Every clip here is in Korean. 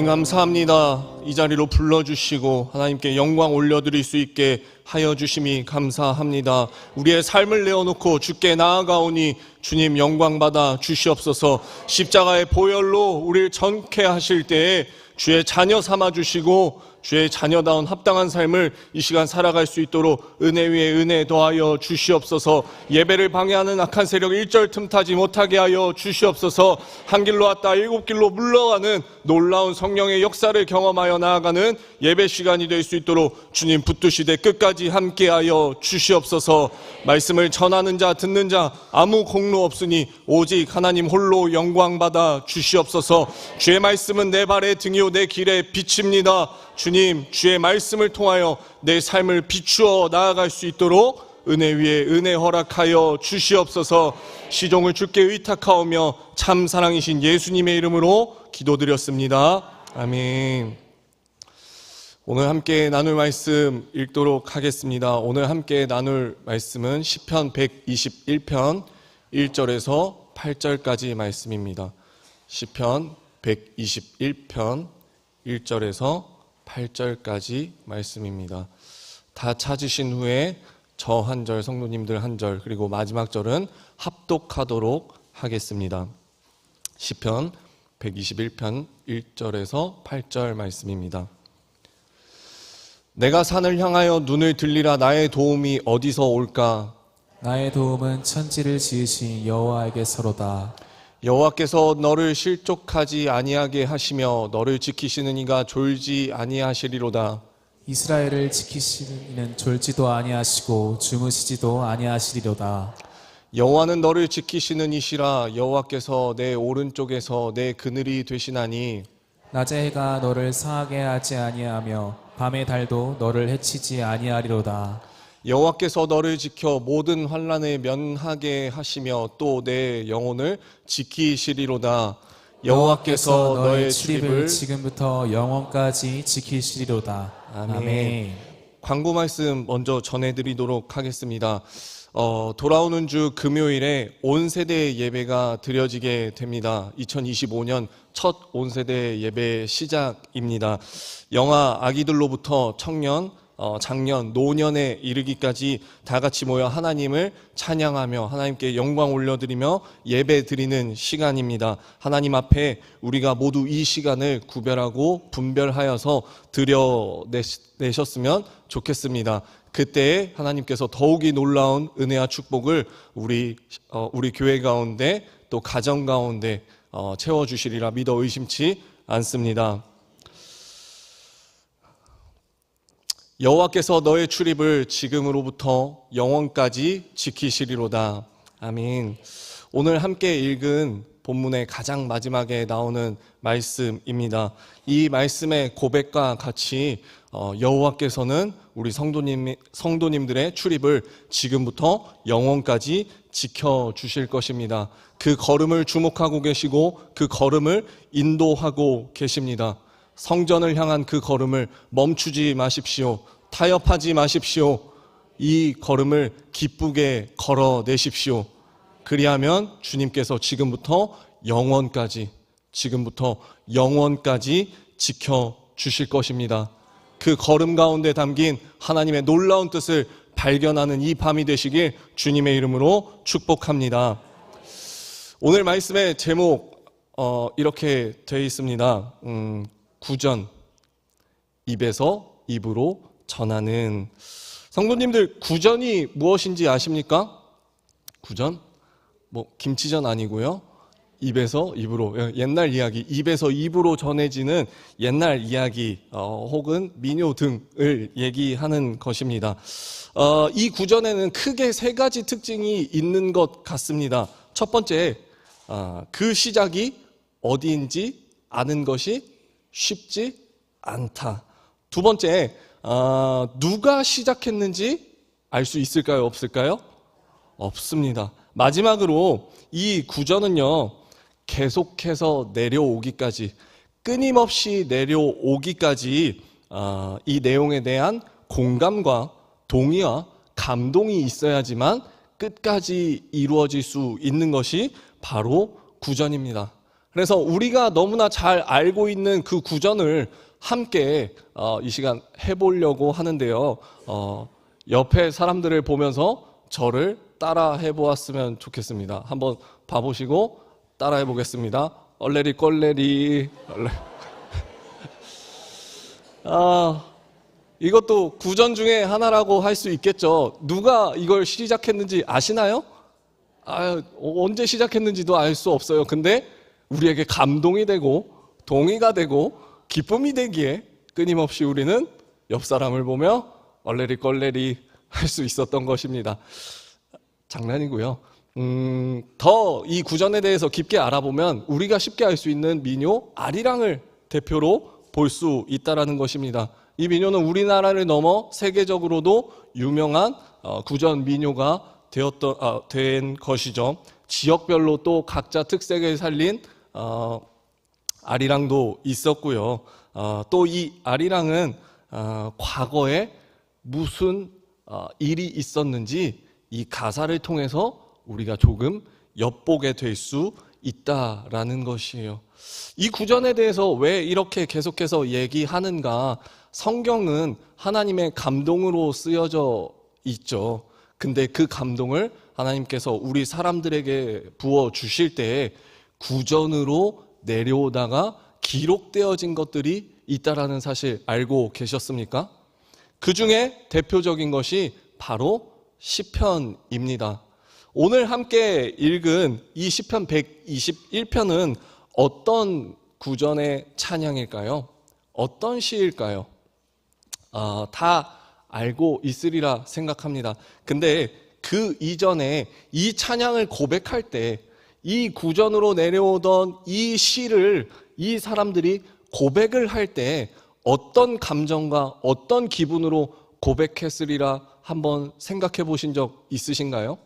주님 감사합니다. 이 자리로 불러주시고 하나님께 영광 올려드릴 수 있게 하여 주심이 감사합니다. 우리의 삶을 내어놓고 주께 나아가오니 주님 영광 받아 주시옵소서. 십자가의 보혈로 우리를 전케 하실 때에 주의 자녀 삼아 주시고 주의 자녀다운 합당한 삶을 이 시간 살아갈 수 있도록 은혜 위에 은혜 더하여 주시옵소서. 예배를 방해하는 악한 세력 일절 틈타지 못하게 하여 주시옵소서. 한 길로 왔다 일곱 길로 물러가는 놀라운 성령의 역사를 경험하여 나아가는 예배 시간이 될 수 있도록 주님 붙드시되 끝까지 함께하여 주시옵소서. 말씀을 전하는 자 듣는 자 아무 공로 없으니 오직 하나님 홀로 영광 받아 주시옵소서. 주의 말씀은 내 발의 등이요 내 길의 빛입니다. 주님, 주의 말씀을 통하여 내 삶을 비추어 나아갈 수 있도록 은혜 위에 은혜 허락하여 주시옵소서. 시종을 주께 의탁하오며 참 사랑이신 예수님의 이름으로 기도드렸습니다. 아멘. 오늘 함께 나눌 말씀 읽도록 하겠습니다. 오늘 함께 나눌 말씀은 시편 121편 1절에서 8절까지 말씀입니다. 시편 121편 1절에서 8절까지 말씀입니다. 다 찾으신 후에 저 한 절, 성도님들 한 절, 그리고 마지막 절은 합독하도록 하겠습니다. 시편 121편 1절에서 8절 말씀입니다. 내가 산을 향하여 눈을 들리라. 나의 도움이 어디서 올까? 나의 도움은 천지를 지으신 여호와에게서로다. 여호와께서 너를 실족하지 아니하게 하시며 너를 지키시는 이가 졸지 아니하시리로다. 이스라엘을 지키시는 이는 졸지도 아니하시고 주무시지도 아니하시리로다. 여호와는 너를 지키시는 이시라. 여호와께서 내 오른쪽에서 내 그늘이 되시나니 낮의 해가 너를 상하게 하지 아니하며 밤의 달도 너를 해치지 아니하리로다. 여호와께서 너를 지켜 모든 환난을 면하게 하시며 또 내 영혼을 지키시리로다. 여호와께서 너의 출입을 지금부터 영원까지 지키시리로다. 아멘. 광고 말씀 먼저 전해드리도록 하겠습니다. 돌아오는 주 금요일에 온세대 예배가 드려지게 됩니다. 2025년 첫 온세대 예배 시작입니다. 영아 아기들로부터 청년, 장년, 노년에 이르기까지 다 같이 모여 하나님을 찬양하며 하나님께 영광 올려드리며 예배 드리는 시간입니다. 하나님 앞에 우리가 모두 이 시간을 구별하고 분별하여서 드려내셨으면 좋겠습니다. 그때에 하나님께서 더욱이 놀라운 은혜와 축복을 우리 교회 가운데 또 가정 가운데 채워주시리라 믿어 의심치 않습니다. 여호와께서 너의 출입을 지금으로부터 영원까지 지키시리로다. 아멘. 오늘 함께 읽은 본문의 가장 마지막에 나오는 말씀입니다. 이 말씀의 고백과 같이 여호와께서는 우리 성도님들의 출입을 지금부터 영원까지 지켜주실 것입니다. 그 걸음을 주목하고 계시고 그 걸음을 인도하고 계십니다. 성전을 향한 그 걸음을 멈추지 마십시오. 타협하지 마십시오. 이 걸음을 기쁘게 걸어내십시오. 그리하면 주님께서 지금부터 영원까지 지켜주실 것입니다. 그 걸음 가운데 담긴 하나님의 놀라운 뜻을 발견하는 이 밤이 되시길 주님의 이름으로 축복합니다. 오늘 말씀의 제목 이렇게 되어 있습니다. 구전, 입에서 입으로 전하는. 성도님들, 구전이 무엇인지 아십니까? 구전? 김치전 아니고요. 입에서 입으로, 옛날 이야기, 입에서 입으로 전해지는 옛날 이야기 혹은 민요 등을 얘기하는 것입니다. 이 구전에는 크게 세 가지 특징이 있는 것 같습니다. 첫 번째, 그 시작이 어디인지 아는 것이 쉽지 않다. 두 번째, 누가 시작했는지 알 수 있을까요? 없을까요? 없습니다. 마지막으로 이 구전은요, 계속해서 내려오기까지, 끊임없이 내려오기까지 이 내용에 대한 공감과 동의와 감동이 있어야지만 끝까지 이루어질 수 있는 것이 바로 구전입니다. 그래서 우리가 너무나 잘 알고 있는 그 구전을 함께 이 시간 해보려고 하는데요. 옆에 사람들을 보면서 저를 따라 해보았으면 좋겠습니다. 한번 봐보시고 따라 해보겠습니다. 얼레리 꼴레리 얼레. 이것도 구전 중에 하나라고 할 수 있겠죠. 누가 이걸 시작했는지 아시나요? 언제 시작했는지도 알 수 없어요. 근데 우리에게 감동이 되고 동의가 되고 기쁨이 되기에 끊임없이 우리는 옆 사람을 보며 얼레리 꼴레리 할 수 있었던 것입니다. 장난이고요. 더 이 구전에 대해서 깊게 알아보면 우리가 쉽게 알 수 있는 민요 아리랑을 대표로 볼 수 있다라는 것입니다. 이 민요는 우리나라를 넘어 세계적으로도 유명한 구전 민요가 된 것이죠. 지역별로 또 각자 특색을 살린 아리랑도 있었고요. 또 이 아리랑은 과거에 무슨 일이 있었는지 이 가사를 통해서 우리가 조금 엿보게 될 수 있다라는 것이에요. 이 구전에 대해서 왜 이렇게 계속해서 얘기하는가? 성경은 하나님의 감동으로 쓰여져 있죠. 근데 그 감동을 하나님께서 우리 사람들에게 부어 주실 때 구전으로 내려오다가 기록되어진 것들이 있다라는 사실 알고 계셨습니까? 그 중에 대표적인 것이 바로 시편입니다. 오늘 함께 읽은 이 시편 121편은 어떤 구전의 찬양일까요? 어떤 시일까요? 다 알고 있으리라 생각합니다. 근데 그 이전에 이 찬양을 고백할 때 이 구전으로 내려오던 이 시를 이 사람들이 고백을 할 때 어떤 감정과 어떤 기분으로 고백했으리라 한번 생각해 보신 적 있으신가요?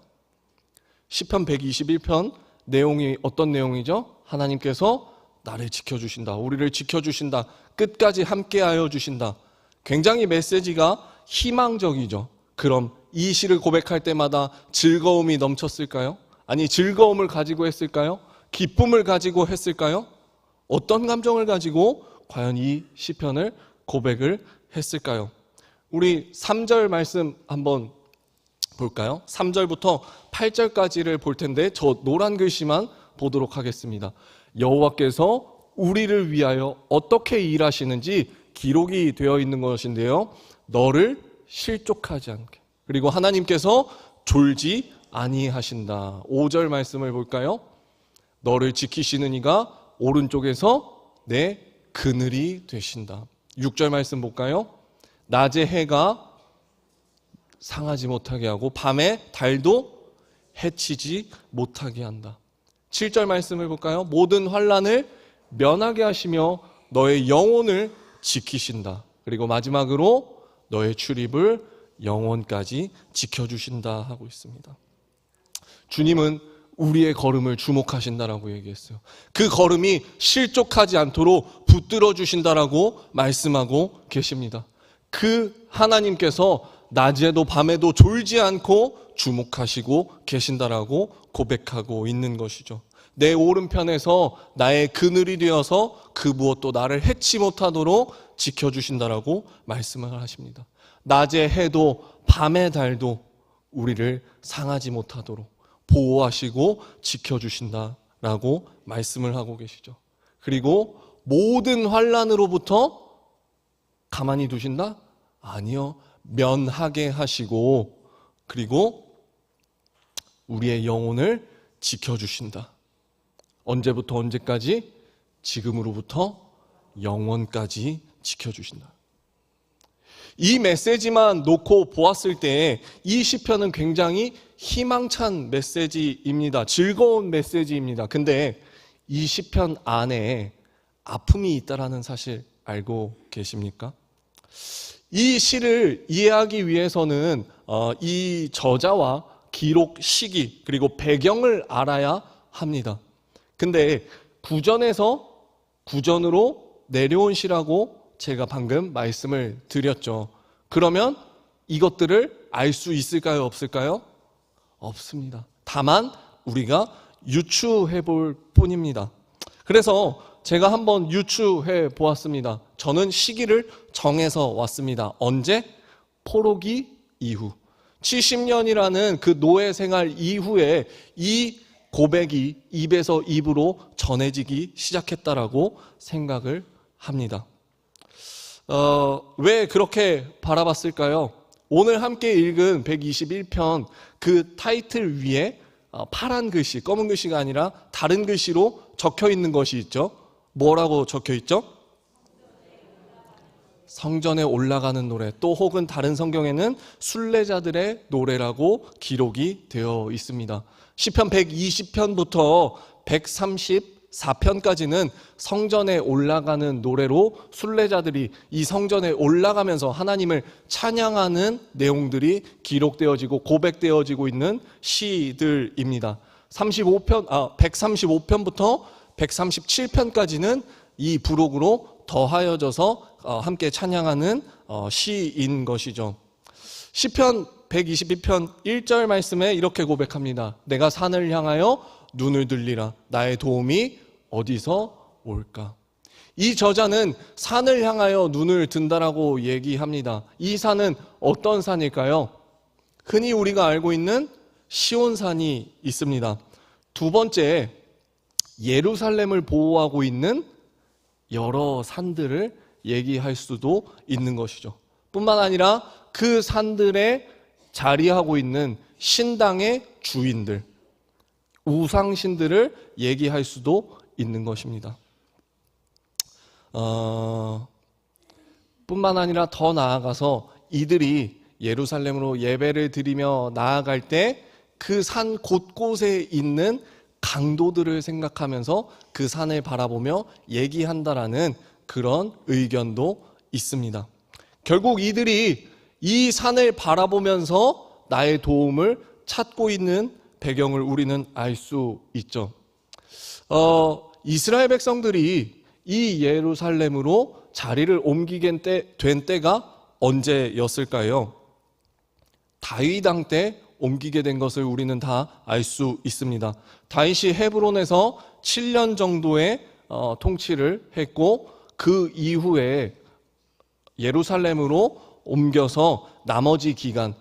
시편 121편 내용이 어떤 내용이죠? 하나님께서 나를 지켜주신다. 우리를 지켜주신다. 끝까지 함께하여 주신다. 굉장히 메시지가 희망적이죠. 그럼 이 시를 고백할 때마다 즐거움이 넘쳤을까요? 아니, 즐거움을 가지고 했을까요? 기쁨을 가지고 했을까요? 어떤 감정을 가지고 과연 이 시편을 고백을 했을까요? 우리 3절 말씀 한번 볼까요? 3절부터 8절까지를 볼 텐데 저 노란 글씨만 보도록 하겠습니다. 여호와께서 우리를 위하여 어떻게 일하시는지 기록이 되어 있는 것인데요. 너를 실족하지 않게. 그리고 하나님께서 졸지 아니하신다. 5절 말씀을 볼까요? 너를 지키시는 이가 오른쪽에서 내 그늘이 되신다. 6절 말씀 볼까요? 낮에 해가 상하지 못하게 하고 밤에 달도 해치지 못하게 한다. 7절 말씀을 볼까요? 모든 환난을 면하게 하시며 너의 영혼을 지키신다. 그리고 마지막으로 너의 출입을 영원까지 지켜주신다 하고 있습니다. 주님은 우리의 걸음을 주목하신다라고 얘기했어요. 그 걸음이 실족하지 않도록 붙들어 주신다라고 말씀하고 계십니다. 그 하나님께서 낮에도 밤에도 졸지 않고 주목하시고 계신다라고 고백하고 있는 것이죠. 내 오른편에서 나의 그늘이 되어서 그 무엇도 나를 해치 못하도록 지켜주신다라고 말씀을 하십니다. 낮의 해도 밤의 달도 우리를 상하지 못하도록 보호하시고 지켜주신다라고 말씀을 하고 계시죠. 그리고 모든 환난으로부터 가만히 두신다? 아니요. 면하게 하시고 그리고 우리의 영혼을 지켜주신다. 언제부터 언제까지? 지금으로부터 영원까지 지켜주신다. 이 메시지만 놓고 보았을 때 이 시편은 굉장히 희망찬 메시지입니다. 즐거운 메시지입니다. 근데 이 시편 안에 아픔이 있다라는 사실 알고 계십니까? 이 시를 이해하기 위해서는 이 저자와 기록 시기 그리고 배경을 알아야 합니다. 근데 구전에서 구전으로 내려온 시라고 제가 방금 말씀을 드렸죠. 그러면 이것들을 알 수 있을까요? 없을까요? 없습니다. 다만 우리가 유추해 볼 뿐입니다. 그래서 제가 한번 유추해 보았습니다. 저는 시기를 정해서 왔습니다. 언제? 포로기 이후. 70년이라는 그 노예 생활 이후에 이 고백이 입에서 입으로 전해지기 시작했다라고 생각을 합니다. 왜 그렇게 바라봤을까요? 오늘 함께 읽은 121편 그 타이틀 위에 파란 글씨, 검은 글씨가 아니라 다른 글씨로 적혀 있는 것이 있죠. 뭐라고 적혀 있죠? 성전에 올라가는 노래, 또 혹은 다른 성경에는 순례자들의 노래라고 기록이 되어 있습니다. 시편 120편부터 134편까지는 성전에 올라가는 노래로 순례자들이 이 성전에 올라가면서 하나님을 찬양하는 내용들이 기록되어지고 고백되어지고 있는 시들입니다. 135편부터 137편까지는 이 부록으로 더하여져서 함께 찬양하는 시인 것이죠. 시편 122편 1절 말씀에 이렇게 고백합니다. 내가 산을 향하여 눈을 들리라. 나의 도움이 어디서 올까? 이 저자는 산을 향하여 눈을 든다라고 얘기합니다. 이 산은 어떤 산일까요? 흔히 우리가 알고 있는 시온산이 있습니다. 두 번째, 예루살렘을 보호하고 있는 여러 산들을 얘기할 수도 있는 것이죠. 뿐만 아니라 그 산들에 자리하고 있는 신당의 주인들, 우상신들을 얘기할 수도 있는 것입니다. 뿐만 아니라 더 나아가서 이들이 예루살렘으로 예배를 드리며 나아갈 때 그 산 곳곳에 있는 강도들을 생각하면서 그 산을 바라보며 얘기한다라는 그런 의견도 있습니다. 결국 이들이 이 산을 바라보면서 나의 도움을 찾고 있는 배경을 우리는 알 수 있죠. 이스라엘 백성들이 이 예루살렘으로 자리를 옮기게 된 때가 언제였을까요? 다윗 왕 때 옮기게 된 것을 우리는 다 알 수 있습니다. 다윗이 헤브론에서 7년 정도의 통치를 했고 그 이후에 예루살렘으로 옮겨서 나머지 기간을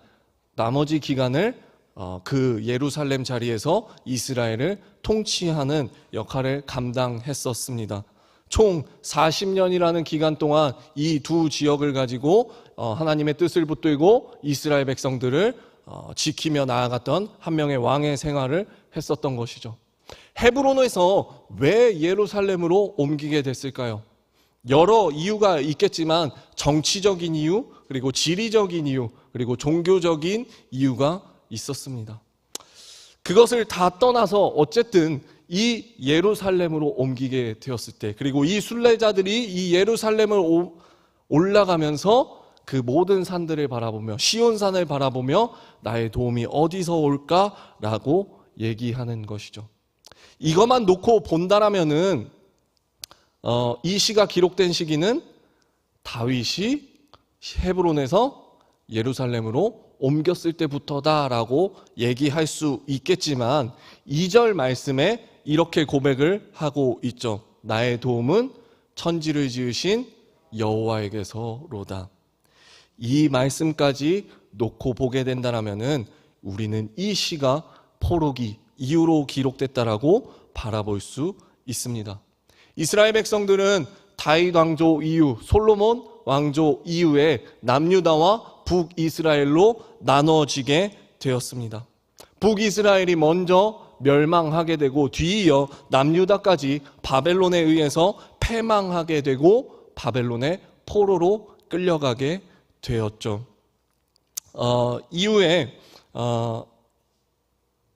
그 예루살렘 자리에서 이스라엘을 통치하는 역할을 감당했었습니다. 총 40년이라는 기간 동안 이 두 지역을 가지고 하나님의 뜻을 붙들고 이스라엘 백성들을 지키며 나아갔던 한 명의 왕의 생활을 했었던 것이죠. 헤브론에서 왜 예루살렘으로 옮기게 됐을까요? 여러 이유가 있겠지만 정치적인 이유, 그리고 지리적인 이유, 그리고 종교적인 이유가 있었습니다. 그것을 다 떠나서 어쨌든 이 예루살렘으로 옮기게 되었을 때, 그리고 이 순례자들이 이 예루살렘을 올라가면서 그 모든 산들을 바라보며 시온산을 바라보며 나의 도움이 어디서 올까라고 얘기하는 것이죠. 이것만 놓고 본다라면은 이 시가 기록된 시기는 다윗이 헤브론에서 예루살렘으로 옮겼을 때부터다라고 얘기할 수 있겠지만 2절 말씀에 이렇게 고백을 하고 있죠. 나의 도움은 천지를 지으신 여호와에게서로다. 이 말씀까지 놓고 보게 된다면은 우리는 이 시가 포로기 이후로 기록됐다라고 바라볼 수 있습니다. 이스라엘 백성들은 다윗 왕조 이후, 솔로몬 왕조 이후에 남유다와 북이스라엘로 나눠지게 되었습니다. 북이스라엘이 먼저 멸망하게 되고 뒤이어 남유다까지 바벨론에 의해서 패망하게 되고 바벨론의 포로로 끌려가게 되었죠. 이후에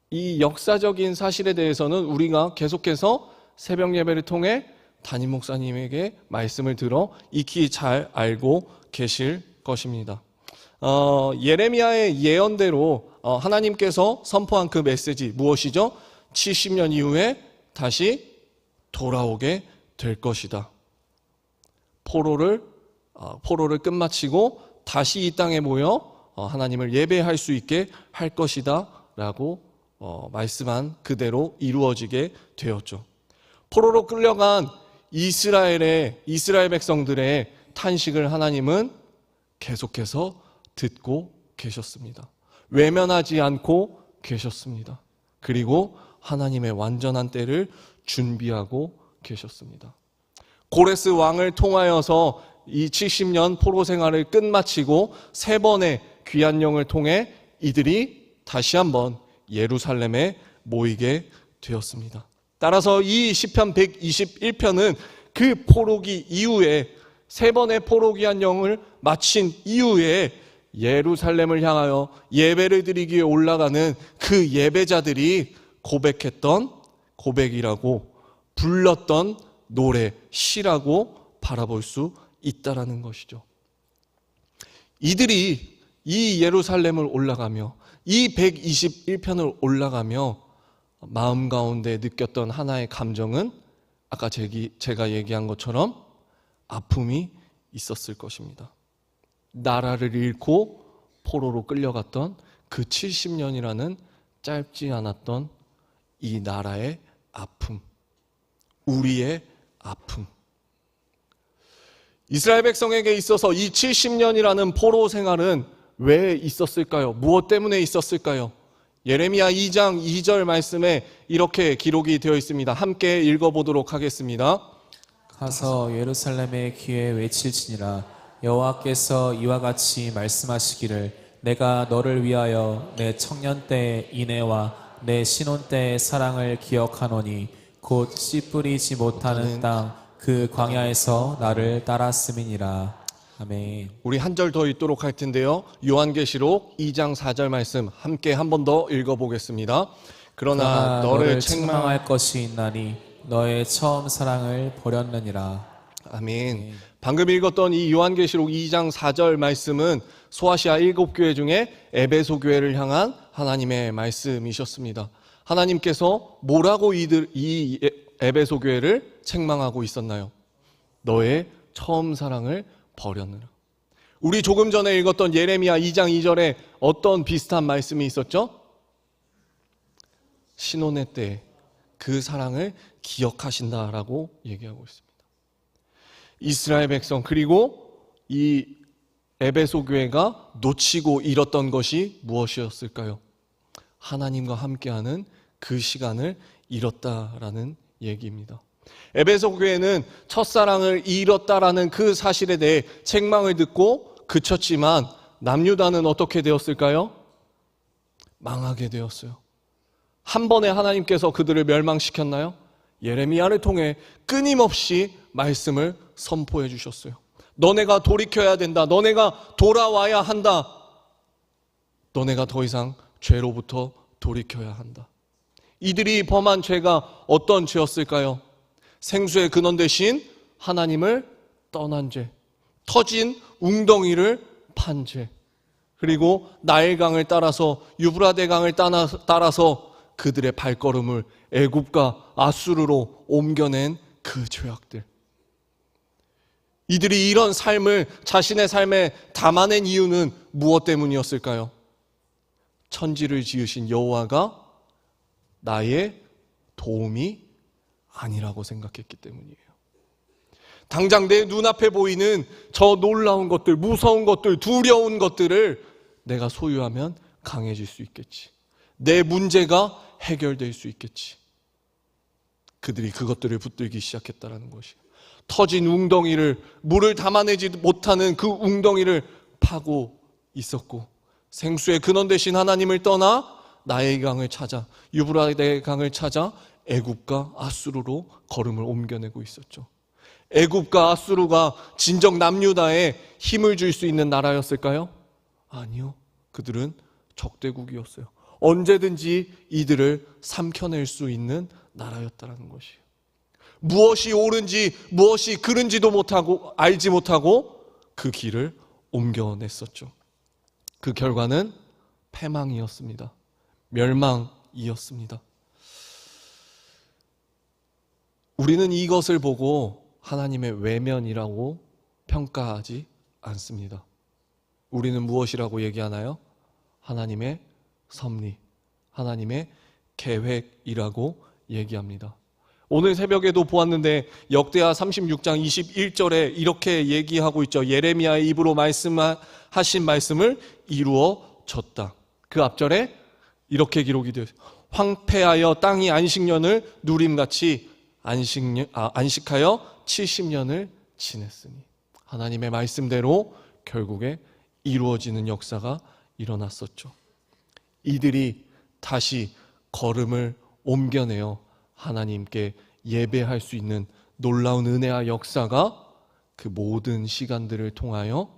이 역사적인 사실에 대해서는 우리가 계속해서 새벽 예배를 통해 담임 목사님에게 말씀을 들어 익히 잘 알고 계실 것입니다. 예레미야의 예언대로 하나님께서 선포한 그 메시지 무엇이죠? 70년 이후에 다시 돌아오게 될 것이다. 포로를 끝마치고 다시 이 땅에 모여 하나님을 예배할 수 있게 할 것이다 라고 말씀한 그대로 이루어지게 되었죠. 포로로 끌려간 이스라엘 백성들의 탄식을 하나님은 계속해서 듣고 계셨습니다. 외면하지 않고 계셨습니다. 그리고 하나님의 완전한 때를 준비하고 계셨습니다. 고레스 왕을 통하여서 이 70년 포로 생활을 끝마치고 3번의 귀한 영을 통해 이들이 다시 한번 예루살렘에 모이게 되었습니다. 따라서 이 시편 121편은 그 포로기 이후에 3번의 포로 귀한 영을 마친 이후에 예루살렘을 향하여 예배를 드리기 위해 올라가는 그 예배자들이 고백했던 고백이라고 불렀던 노래, 시라고 바라볼 수 있다라는 것이죠. 이들이 이 예루살렘을 올라가며 이 121편을 올라가며 마음 가운데 느꼈던 하나의 감정은 아까 제가 얘기한 것처럼 아픔이 있었을 것입니다. 나라를 잃고 포로로 끌려갔던 그 70년이라는 짧지 않았던 이 나라의 아픔, 우리의 아픔. 이스라엘 백성에게 있어서 이 70년이라는 포로 생활은 왜 있었을까요? 무엇 때문에 있었을까요? 예레미야 2장 2절 말씀에 이렇게 기록이 되어 있습니다. 함께 읽어보도록 하겠습니다. 가서 예루살렘의 귀에 외칠지니라. 여호와께서 이와 같이 말씀하시기를 내가 너를 위하여 내 청년 때의 인애와 내 신혼 때의 사랑을 기억하노니 곧 씨 뿌리지 못하는 땅 그 광야에서 나를 따랐음이니라. 아멘. 우리 한 절 더 읽도록 할 텐데요. 요한계시록 2장 4절 말씀 함께 한 번 더 읽어보겠습니다. 그러나 너를 책망할 것이 있나니 너의 처음 사랑을 버렸느니라. 아멘. 방금 읽었던 이 요한계시록 2장 4절 말씀은 소아시아 7교회 중에 에베소 교회를 향한 하나님의 말씀이셨습니다. 하나님께서 뭐라고 이 에베소 교회를 책망하고 있었나요? 너의 처음 사랑을 버렸느라. 우리 조금 전에 읽었던 예레미야 2장 2절에 어떤 비슷한 말씀이 있었죠? 신혼의 때 그 사랑을 기억하신다라고 얘기하고 있습니다. 이스라엘 백성 그리고 이 에베소 교회가 놓치고 잃었던 것이 무엇이었을까요? 하나님과 함께하는 그 시간을 잃었다라는 얘기입니다. 에베소 교회는 첫사랑을 잃었다라는 그 사실에 대해 책망을 듣고 그쳤지만 남유다는 어떻게 되었을까요? 망하게 되었어요. 한 번에 하나님께서 그들을 멸망시켰나요? 예레미야를 통해 끊임없이 말씀을 선포해 주셨어요. 너네가 돌이켜야 된다. 너네가 돌아와야 한다. 너네가 더 이상 죄로부터 돌이켜야 한다. 이들이 범한 죄가 어떤 죄였을까요? 생수의 근원 대신 하나님을 떠난 죄, 터진 웅덩이를 판 죄, 그리고 나일강을 따라서 유브라데 강을 따라서 그들의 발걸음을 애굽과 아수르로 옮겨낸 그 죄악들. 이들이 이런 삶을 자신의 삶에 담아낸 이유는 무엇 때문이었을까요? 천지를 지으신 여호와가 나의 도움이 아니라고 생각했기 때문이에요. 당장 내 눈앞에 보이는 저 놀라운 것들, 무서운 것들, 두려운 것들을 내가 소유하면 강해질 수 있겠지. 내 문제가 해결될 수 있겠지. 그들이 그것들을 붙들기 시작했다는 것이에요. 터진 웅덩이를, 물을 담아내지 못하는 그 웅덩이를 파고 있었고, 생수의 근원 되신 하나님을 떠나 나의 강을 찾아, 유브라데 강을 찾아 애굽과 아수르로 걸음을 옮겨내고 있었죠. 애굽과 아수르가 진정 남유다에 힘을 줄 수 있는 나라였을까요? 아니요. 그들은 적대국이었어요. 언제든지 이들을 삼켜낼 수 있는 나라였다는 것이에요. 무엇이 옳은지 무엇이 그른지도 못하고 알지 못하고 그 길을 옮겨냈었죠. 그 결과는 패망이었습니다. 멸망이었습니다. 우리는 이것을 보고 하나님의 외면이라고 평가하지 않습니다. 우리는 무엇이라고 얘기하나요? 하나님의 섭리, 하나님의 계획이라고 얘기합니다. 오늘 새벽에도 보았는데 역대하 36장 21절에 이렇게 얘기하고 있죠. 예레미야의 입으로 말씀하신 말씀을 이루어졌다. 그 앞절에 이렇게 기록이 되어 있어요. 황폐하여 땅이 안식년을 누림같이 안식하여 70년을 지냈으니. 하나님의 말씀대로 결국에 이루어지는 역사가 일어났었죠. 이들이 다시 걸음을 옮겨내어 하나님께 예배할 수 있는 놀라운 은혜와 역사가 그 모든 시간들을 통하여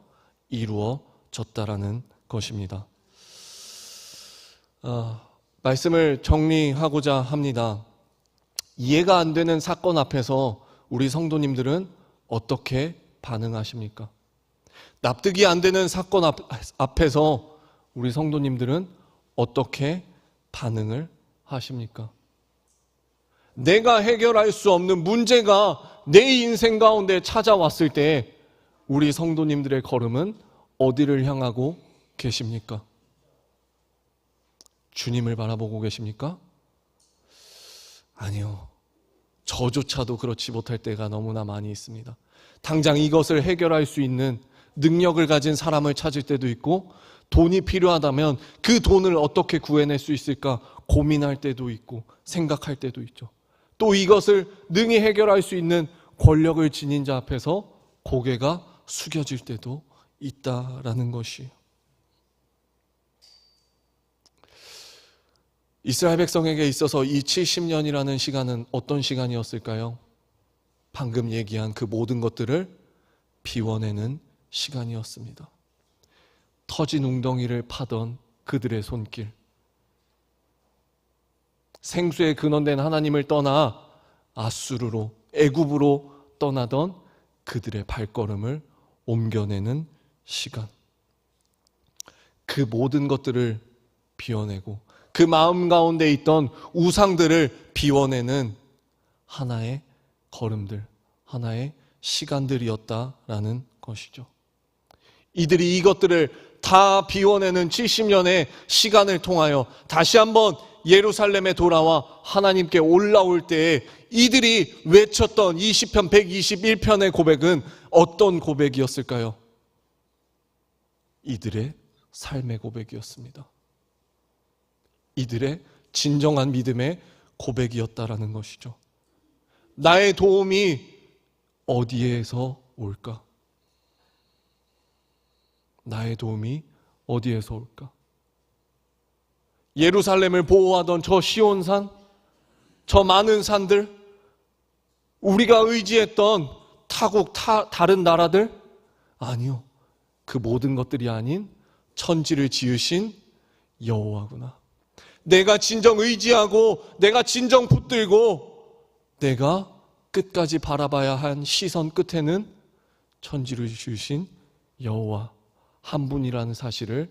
이루어졌다라는 것입니다. 말씀을 정리하고자 합니다. 이해가 안 되는 사건 앞에서 우리 성도님들은 어떻게 반응하십니까? 납득이 안 되는 사건 앞에서 우리 성도님들은 어떻게 반응을 하십니까? 내가 해결할 수 없는 문제가 내 인생 가운데 찾아왔을 때 우리 성도님들의 걸음은 어디를 향하고 계십니까? 주님을 바라보고 계십니까? 아니요. 저조차도 그렇지 못할 때가 너무나 많이 있습니다. 당장 이것을 해결할 수 있는 능력을 가진 사람을 찾을 때도 있고, 돈이 필요하다면 그 돈을 어떻게 구해낼 수 있을까 고민할 때도 있고 생각할 때도 있죠. 또 이것을 능히 해결할 수 있는 권력을 지닌 자 앞에서 고개가 숙여질 때도 있다라는 것이에요. 이스라엘 백성에게 있어서 이 70년이라는 시간은 어떤 시간이었을까요? 방금 얘기한 그 모든 것들을 비워내는 시간이었습니다. 터진 웅덩이를 파던 그들의 손길, 생수의 근원된 하나님을 떠나 아수르로, 애굽으로 떠나던 그들의 발걸음을 옮겨내는 시간, 그 모든 것들을 비워내고 그 마음 가운데 있던 우상들을 비워내는 하나의 걸음들, 하나의 시간들이었다라는 것이죠. 이들이 이것들을 다 비워내는 70년의 시간을 통하여 다시 한번 예루살렘에 돌아와 하나님께 올라올 때에 이들이 외쳤던 이 시편 121편의 고백은 어떤 고백이었을까요? 이들의 삶의 고백이었습니다. 이들의 진정한 믿음의 고백이었다라는 것이죠. 나의 도움이 어디에서 올까? 나의 도움이 어디에서 올까? 예루살렘을 보호하던 저 시온산, 저 많은 산들, 우리가 의지했던 타국, 다른 나라들? 아니요. 그 모든 것들이 아닌 천지를 지으신 여호와구나. 내가 진정 의지하고 내가 진정 붙들고 내가 끝까지 바라봐야 한 시선 끝에는 천지를 지으신 여호와 한 분이라는 사실을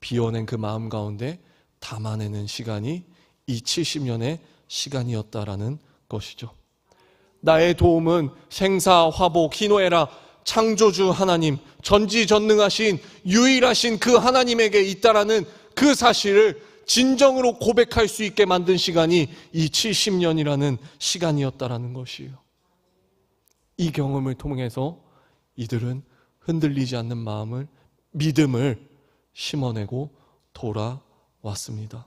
비워낸 그 마음 가운데 담아내는 시간이 이 70년의 시간이었다라는 것이죠. 나의 도움은 생사, 화복, 희노애락, 창조주 하나님, 전지전능하신 유일하신 그 하나님에게 있다라는 그 사실을 진정으로 고백할 수 있게 만든 시간이 이 70년이라는 시간이었다라는 것이에요. 이 경험을 통해서 이들은 흔들리지 않는 마음을, 믿음을 심어내고 돌아왔습니다.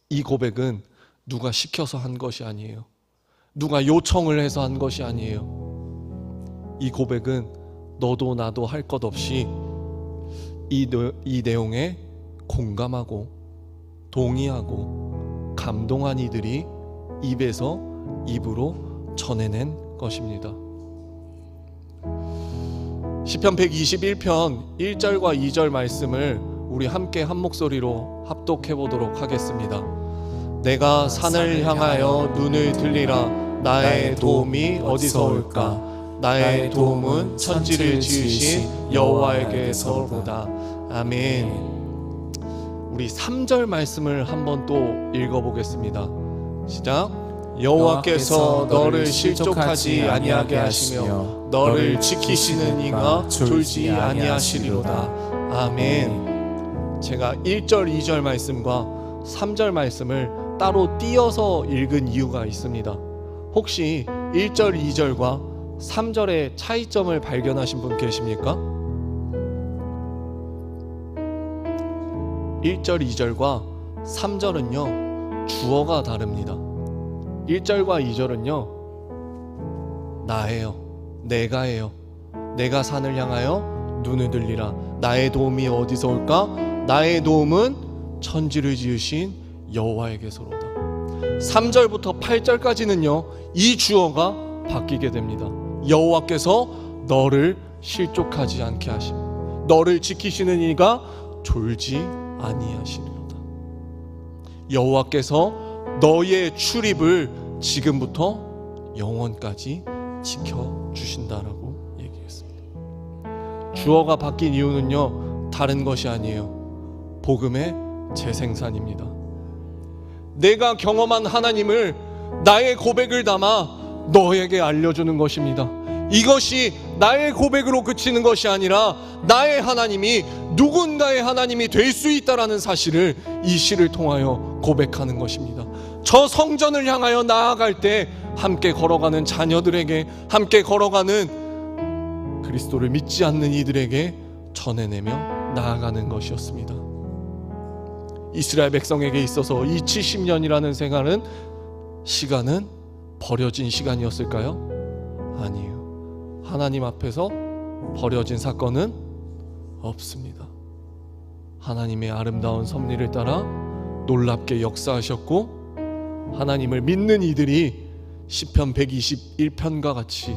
이 고백은 누가 시켜서 한 것이 아니에요. 누가 요청을 해서 한 것이 아니에요. 이 고백은 너도 나도 할 것 없이 이 내용에 공감하고 동의하고 감동한 이들이 입에서 입으로 전해낸 것입니다. 시편 121편 1절과 2절 말씀을 우리 함께 한 목소리로 합독해 보도록 하겠습니다. 내가 산을 향하여 눈을 들리라. 나의 도움이 어디서 올까? 나의 도움은 천지를 지으신 여호와에게서로다. 아멘. 우리 3절 말씀을 한번 또 읽어보겠습니다. 시작. 여호와께서 너를 실족하지 아니하게 하시며 너를 지키시는 이가 졸지 아니하시리로다. 아멘. 제가 1절, 2절 말씀과 3절 말씀을 따로 띄어서 읽은 이유가 있습니다. 혹시 1절, 2절과 3절의 차이점을 발견하신 분 계십니까? 1절, 2절과 3절은요 주어가 다릅니다. 1절과 2절은요 나예요, 내가예요. 내가 산을 향하여 눈을 들리라. 나의 도움이 어디서 올까? 나의 도움은 천지를 지으신 여호와에게서로다. 3절부터 8절까지는요 이 주어가 바뀌게 됩니다. 여호와께서 너를 실족하지 않게 하심, 너를 지키시는 이가 졸지 아니하시리로다. 여호와께서 너의 출입을 지금부터 영원까지 지켜주신다라고 얘기했습니다. 주어가 바뀐 이유는요 다른 것이 아니에요. 복음의 재생산입니다. 내가 경험한 하나님을 나의 고백을 담아 너에게 알려주는 것입니다. 이것이 나의 고백으로 그치는 것이 아니라 나의 하나님이 누군가의 하나님이 될 수 있다라는 사실을 이 시를 통하여 고백하는 것입니다. 저 성전을 향하여 나아갈 때 함께 걸어가는 자녀들에게, 함께 걸어가는 그리스도를 믿지 않는 이들에게 전해내며 나아가는 것이었습니다. 이스라엘 백성에게 있어서 이 70년이라는 시간은 버려진 시간이었을까요? 아니에요. 하나님 앞에서 버려진 사건은 없습니다. 하나님의 아름다운 섭리를 따라 놀랍게 역사하셨고, 하나님을 믿는 이들이 시편 121편과 같이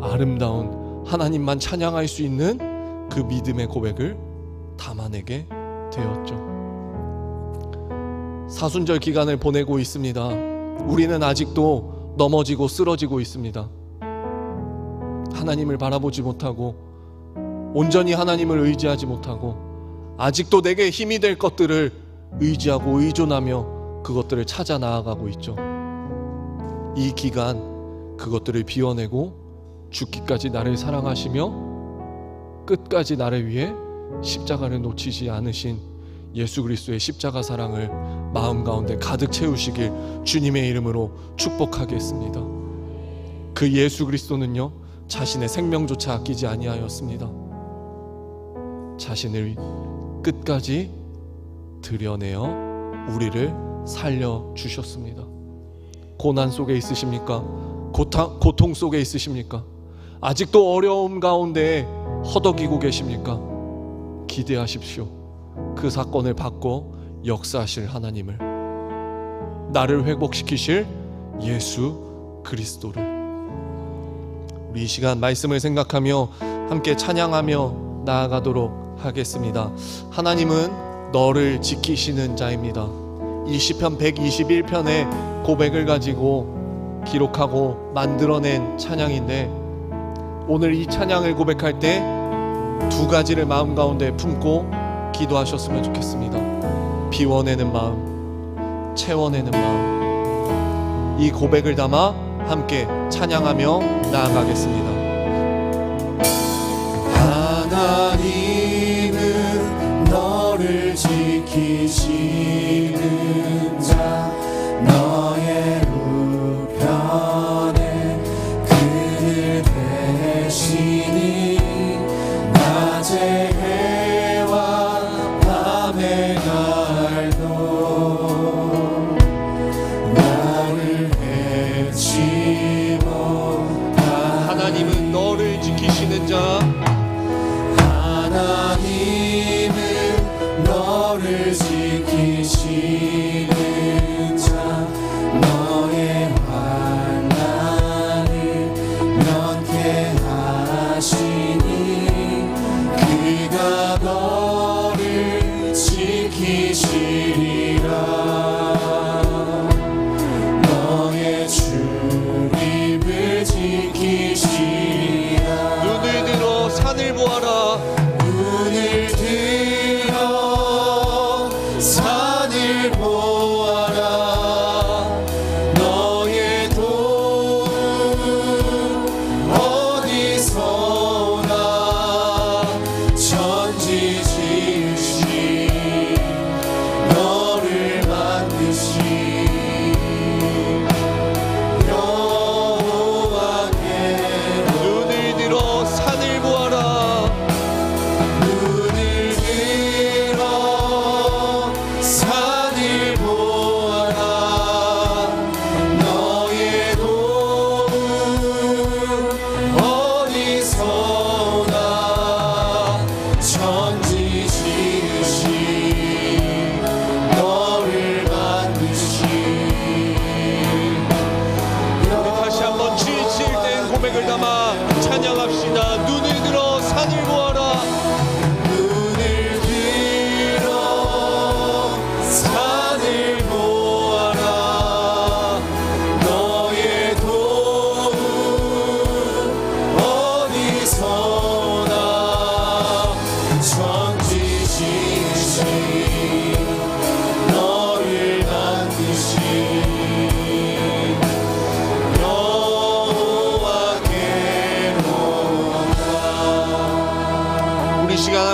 아름다운 하나님만 찬양할 수 있는 그 믿음의 고백을 담아내게 되었죠. 사순절 기간을 보내고 있습니다. 우리는 아직도 넘어지고 쓰러지고 있습니다. 하나님을 바라보지 못하고 온전히 하나님을 의지하지 못하고 아직도 내게 힘이 될 것들을 의지하고 의존하며 그것들을 찾아 나아가고 있죠. 이 기간 그것들을 비워내고 죽기까지 나를 사랑하시며 끝까지 나를 위해 십자가를 놓치지 않으신 예수 그리스도의 십자가 사랑을 마음 가운데 가득 채우시길 주님의 이름으로 축복하겠습니다. 그 예수 그리스도는요 자신의 생명조차 아끼지 아니하였습니다. 자신을 끝까지 드려내어 우리를 살려주셨습니다. 고난 속에 있으십니까? 고통 속에 있으십니까? 아직도 어려움 가운데 허덕이고 계십니까? 기대하십시오. 그 사건을 바꿔 역사하실 하나님을, 나를 회복시키실 예수 그리스도를. 우리 이 시간 말씀을 생각하며 함께 찬양하며 나아가도록 하겠습니다. 하나님은 너를 지키시는 자입니다. 이 시편 121편의 고백을 가지고 기록하고 만들어낸 찬양인데, 오늘 이 찬양을 고백할 때 두 가지를 마음 가운데 품고 기도하셨으면 좋겠습니다. 비워내는 마음, 채워내는 마음. 이 고백을 담아 함께 찬양하며 나아가겠습니다. 하나님은 너를 지키시는 자, 너의 우편에 그늘 대신이 낮의 해와 밤의 날도 나를 해치 못하네. 하나님은 너를 지키시는 자, 하나님은 너를 지키시는 자, 너의 환난을 면케 하시니 그가 너를 지키시리라. 너의 출입을 지키시리라. 눈을 들어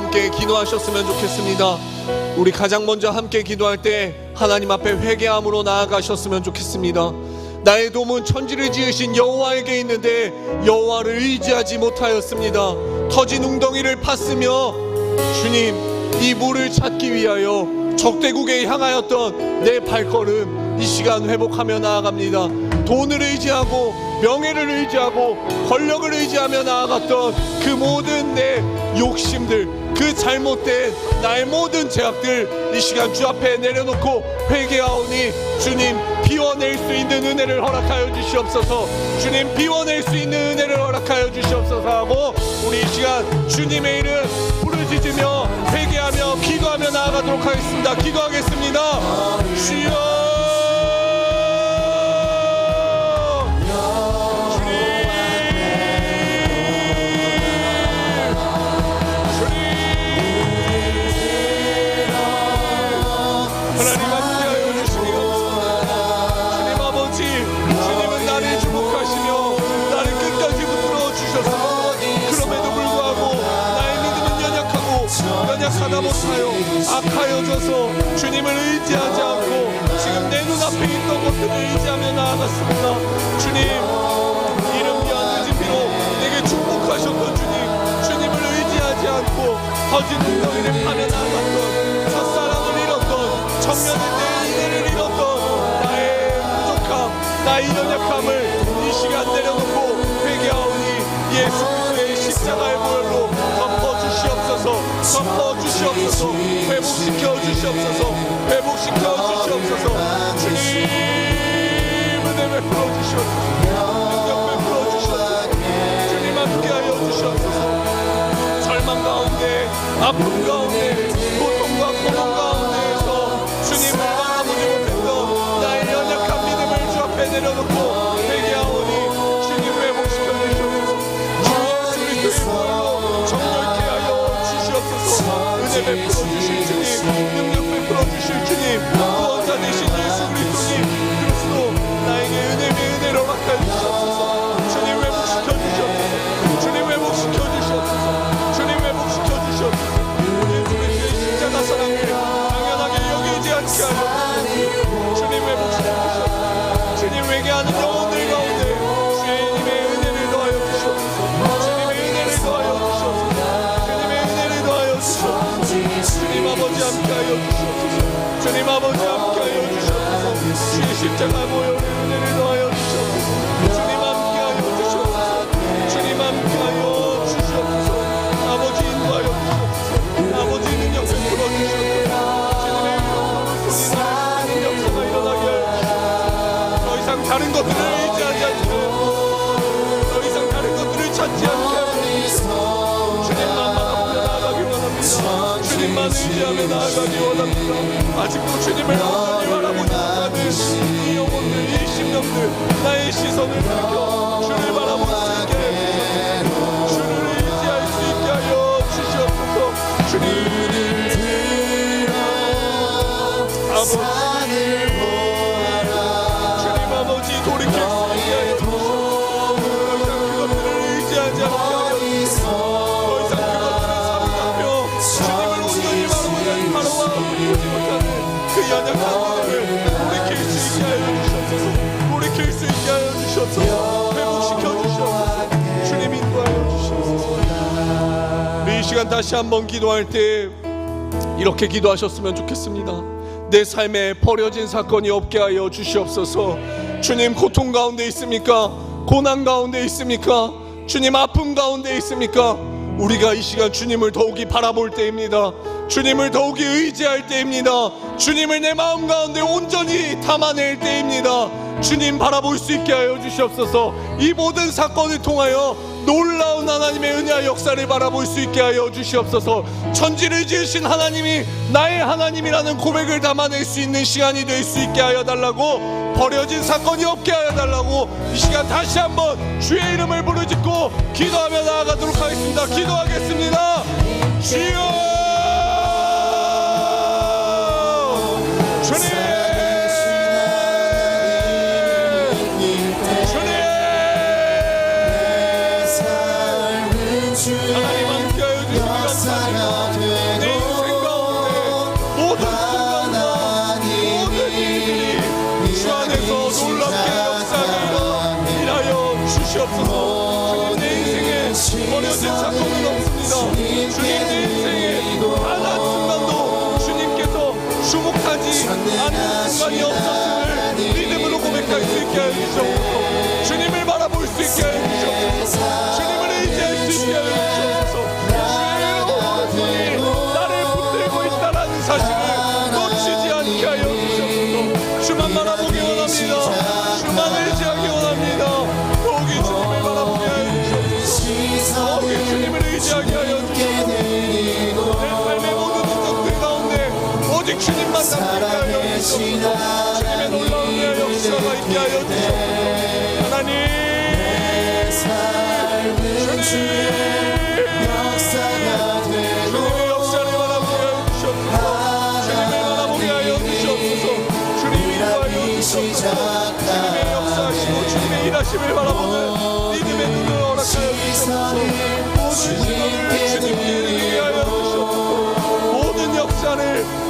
함께 기도하셨으면 좋겠습니다. 우리 가장 먼저 함께 기도할 때 하나님 앞에 회개함으로 나아가셨으면 좋겠습니다. 나의 도움은 천지를 지으신 여호와에게 있는데 여호와를 의지하지 못하였습니다. 터진 웅덩이를 팠으며 주님, 이 물을 찾기 위하여 적대국에 향하였던 내 발걸음 이 시간 회복하며 나아갑니다. 돈을 의지하고 명예를 의지하고 권력을 의지하며 나아갔던 그 모든 내 욕심들, 그 잘못된 나의 모든 죄악들 이 시간 주 앞에 내려놓고 회개하오니 주님, 비워낼 수 있는 은혜를 허락하여 주시옵소서. 주님, 비워낼 수 있는 은혜를 허락하여 주시옵소서 하고 우리 이 시간 주님의 이름 부르짖으며 회개하며 기도하며 나아가도록 하겠습니다. 기도하겠습니다. 주여, 하다 못하여 악하여져서 주님을 의지하지 않고 지금 내 눈앞에 있던 것들을 의지하며 나아갔습니다. 주님, 이름 귀한 의지비로 내게 축복하셨던 주님, 주님을 의지하지 않고 터진 웅덩이를 파며 나아갔던 첫사랑을 잃었던 청년의 내 인내를 잃었던 나의 부족함, 나의 연약함을 이 시간 내려놓고 회개하오니 예수 그리스도의 십자가의 보혈로 덮어 주시옵소서. 회복시켜 주시옵소서. 회복시켜 주시옵소서. 주님, 은혜 베풀어 주시옵소서. 능력 베풀어 주시옵소서. 주님, 함께하여 주시옵소서. 절망 가운데, 아픔 가운데, 고통과 고통 가운데에서 주님 바라보지 못했던 나의 연약한 믿음을 주 앞에 내려놓고 회개하오니 주님 회복시켜 주시옵소서. 주 예수 그리스도의 보혈로 정결케 하여 주시옵소서. 은혜 베풀어 주실 주님, 능력 베풀어 주실 주님, 구원자 되신 예수 그리스도 나에게 은혜를 허락하여 주시옵소서. 주님 회복시켜 주시옵소서. 주님 회복시켜 주시옵소서. 주님 회복시켜 주시옵소서. 예수 그리스도의 십자가 사랑을 당연하게 여기지 않게 하여 주님 회복시켜 주시옵소서. 주님 회개하는 영혼들 가운데 주님의 은혜를 더하여 주시옵소서. 주님의 은혜를 더하여 주시옵소서. 주님의 은혜를 더하여 주시옵소서. 주님 아버지 함께하여 주시옵소서. 주님 아버지 함께하여 주시옵소서. 주의 십자가 모여 은혜를 더하여 주시옵소서. 주님 함께하여 주시옵소서. 주님 함께하여 주시옵소서. 아버지 인도하여 주시옵소서. 아버지 능력 베풀어 주시옵소서. 주님의 이름으로 소리나는 역사가 일어나게 하여 주시옵소서. 더 이상 다른 것들을 의지하지 않게 더 이상 다른 것들을 찾지 않게 하여 주시옵소서. 주님만 바라보며 나아가기 원합니다. 주님만 의지하며 나아가기 원합니다. 아직도 주님을 온전히 바라보지 못하는 이 영혼들, 이 심령들, 나의 시선을 돌이켜 주를 바라볼 수 있게 해주시옵소서. 주를 의지할 수 있게 하여 주시옵소서. 주님 아버지 돌이킬 수 있게 하여 주시옵소서. 더 이상 그것들을 의지하지 않게 하여 주시옵소서. 더 이상 그것들을 삼가며 주님을 온전히 바라보지 못하는 그 연약한 믿음을 돌이킬 수 있게 하여 주시옵소서. 돌이킬 수 있게 하여 주시옵소서. 회복시켜 주시옵소서. 주님 인도하여 주시옵소서. 우리 이 시간 다시 한번 기도할 때 이렇게 기도하셨으면 좋겠습니다. 내 삶에 버려진 사건이 없게 하여 주시옵소서. 주님, 고통 가운데 있습니까? 고난 가운데 있습니까? 주님, 아픔 가운데 있습니까? 우리가 이 시간 주님을 더욱이 바라볼 때입니다. 주님을 더욱이 의지할 때입니다. 주님을 내 마음 가운데 온전히 담아낼 때입니다. 주님 바라볼 수 있게 하여 주시옵소서. 이 모든 사건을 통하여 놀라운 하나님의 은혜와 역사를 바라볼 수 있게 하여 주시옵소서. 천지를 지으신 하나님이 나의 하나님이라는 고백을 담아낼 수 있는 시간이 될 수 있게 하여 달라고, 버려진 사건이 없게 하여 달라고 이 시간 다시 한번 주의 이름을 부르짖고 기도하며 나아가도록 하겠습니다. 기도하겠습니다. 주여, 주님, 하나님 함께하여 주시기 감사합니다. 주시옵소서. 주님 내 인생에 버려진 사건은 없습니다. 주님 내 인생에 단 한순간도 주님께서 주목하지 않는 순간이 없었음을 믿음으로 고백할 수 있게 하여 주시옵소서. 주님을 바라볼 수 있게 하여 주시옵소서. 주님을 의지할 수 있게 하여 주시옵소서. 주의 손이 나를 붙들고 있다는 사실을 놓치지 않게 하여 주시옵소서. 주만 바라보기 원합니다. 주만 의지하기 원합니다. 더욱이 주님을 바라보게 하여 주시옵소서. 더욱이 주님을 의지하게 하여 주시옵소서. 내 삶의 모든 문제들 가운데 오직 주님만 남게 하여 주시옵소서. 주님의 놀라운 내 역사가 있게 하여 주시옵소서. 하나님 주님의 역사를 바라보게 하여 주시옵소서. 주님을 바라보게 하여 주시옵소서. 주님이 인도하여 주시옵소서. 주님의 역사하시고 주님의 일하심을 바라보는 믿음의 눈을 허락하여 주시옵소서. 모든 시간을 주님께 드리게 하여 주시옵소서. 모든 역사를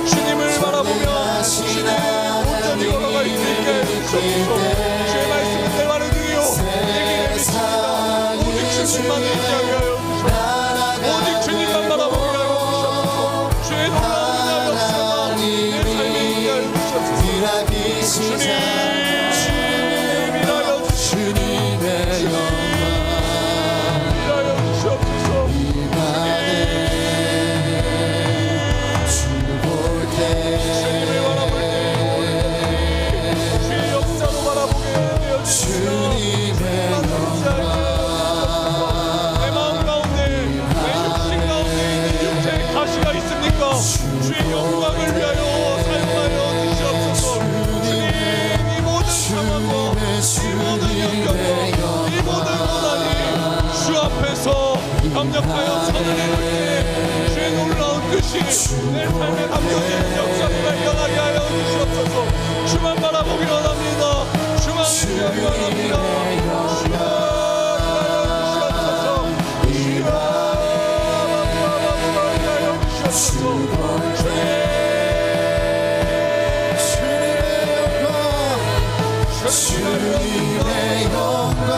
주님을 바라보며 주님의 온전히 걸어갈 수 있게 하여 주시옵소서. 주의 말씀은 내 말을 들으요 내게 믿습니다. 오직 주님만 의지하게 하여 주시옵소서. 오직 주님만 바라보게 하여 주시옵소서. 주의 놀라운 역사가 내 삶에 있게 하여 주시옵소서. 주님이라여 주님의 영광 이라여 주시옵소서. 주님을 바라볼 때 주의 역사로 바라보게 하여 주시옵소서. 내 마음 가운데 내 육신 가운데 있는 육체의 가시가 있습니까? 주의 영광을 위하여 사용하여 주시옵소서. 주님 이 모든 상황과 이 모든 연결과 이 모든 고난이 주 앞에서 강력하여 선을 이룰 때 주의 놀라운 뜻이 내 삶에 담겨진 역사를 발견하게 하여 주시옵소서. 주만 바라보기 원합니다. 주만 의지하기 원합니다. 주만 기다려 주시옵소서. 기다려 주시옵소서. 주님의 영광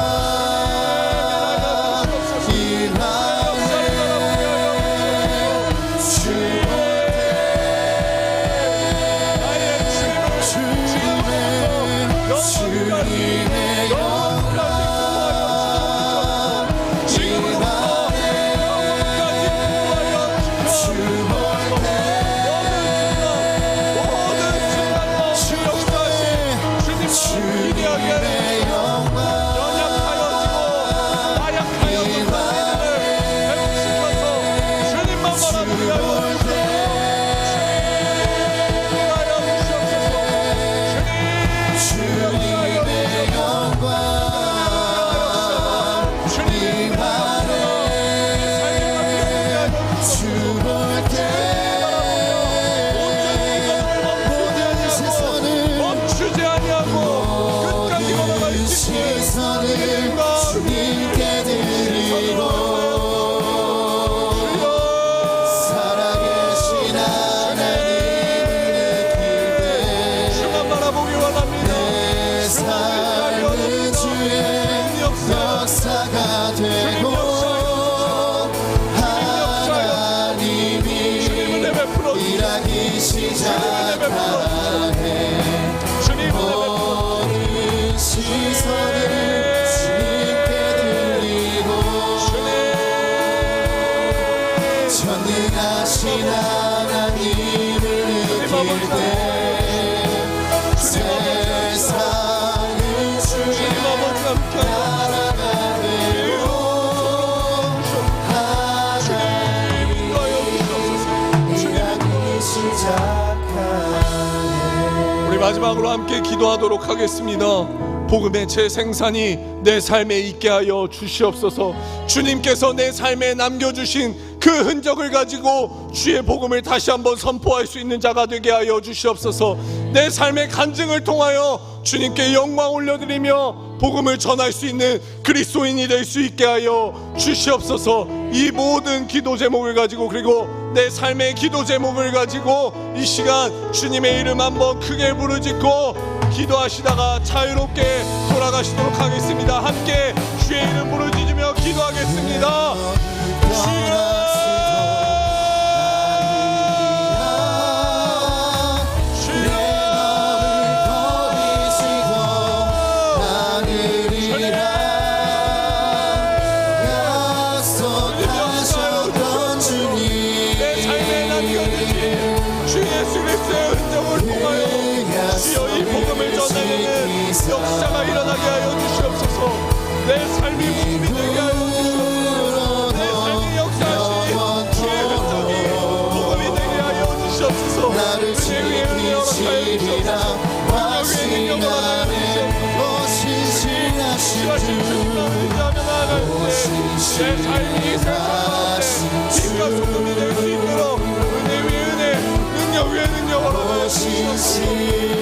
전능하신 하나님을 느낄 때 세상을 주님 나라가 되고 하나님과 일하기 시작하네. 우리 마지막으로 함께 기도하도록 하겠습니다. 복음의 재생산이 내 삶에 있게 하여 주시옵소서. 주님께서 내 삶에 남겨주신 그 흔적을 가지고 주의 복음을 다시 한번 선포할 수 있는 자가 되게 하여 주시옵소서. 내 삶의 간증을 통하여 주님께 영광 올려드리며 복음을 전할 수 있는 그리스도인이 될 수 있게 하여 주시옵소서. 이 모든 기도 제목을 가지고, 그리고 내 삶의 기도 제목을 가지고 이 시간 주님의 이름 한번 크게 부르짖고 기도하시다가 자유롭게 돌아가시도록 하겠습니다. 함께 주의 이름 부르짖으며 기도하겠습니다. 주여 역사가 일어나게 하여 주시옵소서. 내 삶이 복음이 되게 하여 주시옵소서. 내 삶이 역사하신 주의 흔적이 복음이 되게 하여 주시옵소서. 은혜 위에 은혜 허락하여 주시옵소서. 능력 위에 능력을 허락하여 주시옵소서. 시하신 주님을 의지하며 나아갈 때 내 삶이 세상 가운데 빛과 소금이 될 수 있도록 은혜 위에 은혜, 능력 위에 능력을 허락하여 주시옵소서.